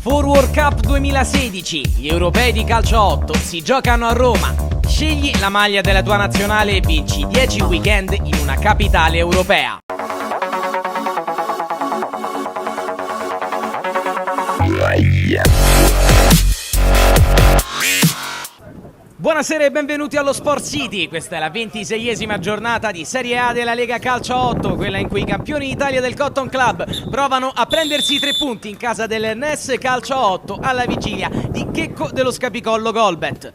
Forward Cup 2016, gli europei di calcio 8 si giocano a Roma. Scegli la maglia della tua nazionale e vinci 10 weekend in una capitale europea. Buonasera e benvenuti allo Sport City. Questa è la 26esima giornata di Serie A della Lega Calcio 8, quella in cui i campioni d'Italia del Cotton Club provano a prendersi 3 punti in casa del NES Calcio 8 alla vigilia di Checco dello Scapicollo Golbet.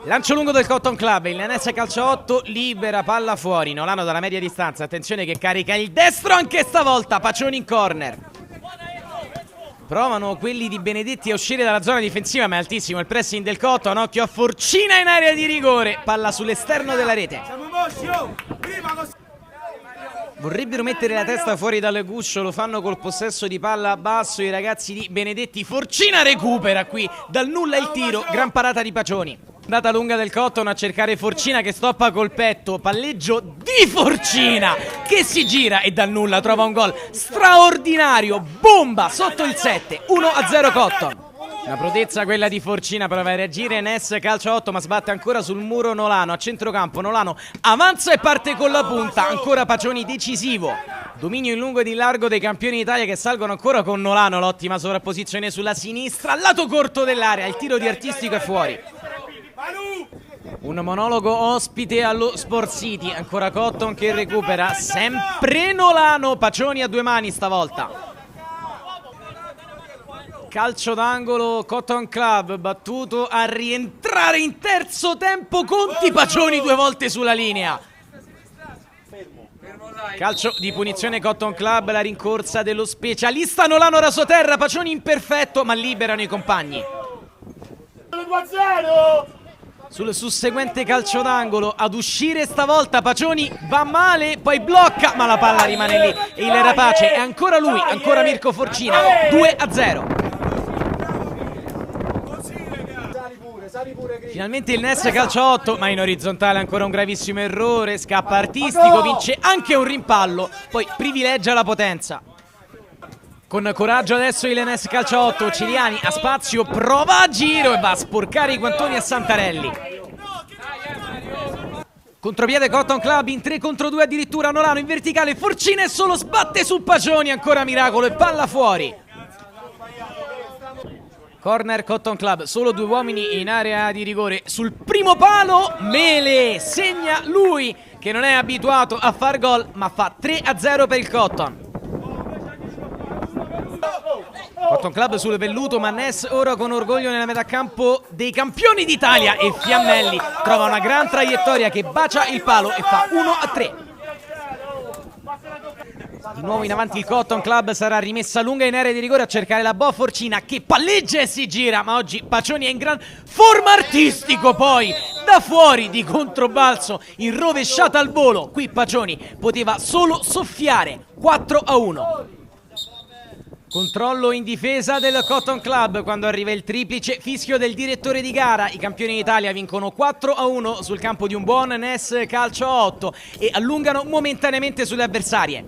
Lancio lungo del Cotton Club, il NES Calcio 8 libera palla fuori, Nolano dalla media distanza, attenzione che carica il destro anche stavolta, Pacioni in corner. Provano quelli di Benedetti a uscire dalla zona difensiva, ma è altissimo il pressing del Cotton. Occhio a Forcina in area di rigore, palla sull'esterno della rete. Vorrebbero mettere la testa fuori dal guscio, lo fanno col possesso di palla basso i ragazzi di Benedetti. Forcina recupera qui, dal nulla il tiro, gran parata di Pacioni. Andata lunga del Cotton a cercare Forcina che stoppa col petto, palleggio di Forcina che si gira e dal nulla trova un gol straordinario, bomba sotto il 7, 1-0 Cotton. Una prodezza quella di Forcina, prova a reagire NES Calcio 8 ma sbatte ancora sul muro Nolano, a centrocampo Nolano avanza e parte con la punta, ancora Pacioni decisivo. Dominio in lungo ed in largo dei campioni d'Italia che salgono ancora con Nolano, l'ottima sovrapposizione sulla sinistra, lato corto dell'area, il tiro di Artistico è fuori. Un monologo ospite allo Sport City, ancora Cotton che recupera, sempre Nolano, Pacioni a 2 mani stavolta. Calcio d'angolo, Cotton Club battuto a rientrare in terzo tempo, Conti, Pacioni 2 volte sulla linea. Calcio di punizione Cotton Club, la rincorsa dello specialista Nolano rasoterra, Pacioni imperfetto ma liberano i compagni. Sul susseguente calcio d'angolo ad uscire stavolta Pacioni va male, poi blocca ma la palla rimane lì e il rapace è ancora lui, ancora Mirko Forcina, 2-0. Finalmente il NES Calcio 8 ma in orizzontale ancora un gravissimo errore, scappa Artistico, vince anche un rimpallo, poi privilegia la potenza. Con coraggio adesso il NES Calcio 8, Ciliani a spazio, prova a giro e va a sporcare i guantoni a Santarelli. Contropiede Cotton Club in 3 contro 2 addirittura, Nolano in verticale, Forcina e solo sbatte su Pacioni, ancora miracolo e palla fuori. Corner Cotton Club, solo 2 uomini in area di rigore, sul primo palo Mele, segna lui che non è abituato a far gol ma fa 3-0 per il Cotton. Cotton Club sul velluto, ma NES ora con orgoglio nella metà campo dei campioni d'Italia e Fiammelli trova una gran traiettoria che bacia il palo e fa 1-3. Di nuovo in avanti il Cotton Club, sarà rimessa lunga in area di rigore a cercare la boa Forcina che palleggia e si gira, ma oggi Pacioni è in gran forma. Artistico poi da fuori di controbalzo in rovesciata al volo, qui Pacioni poteva solo soffiare. 4-1. Controllo in difesa del Cotton Club quando arriva il triplice fischio del direttore di gara. I campioni d'Italia vincono 4-1 sul campo di un buon NES Calcio 8 e allungano momentaneamente sulle avversarie.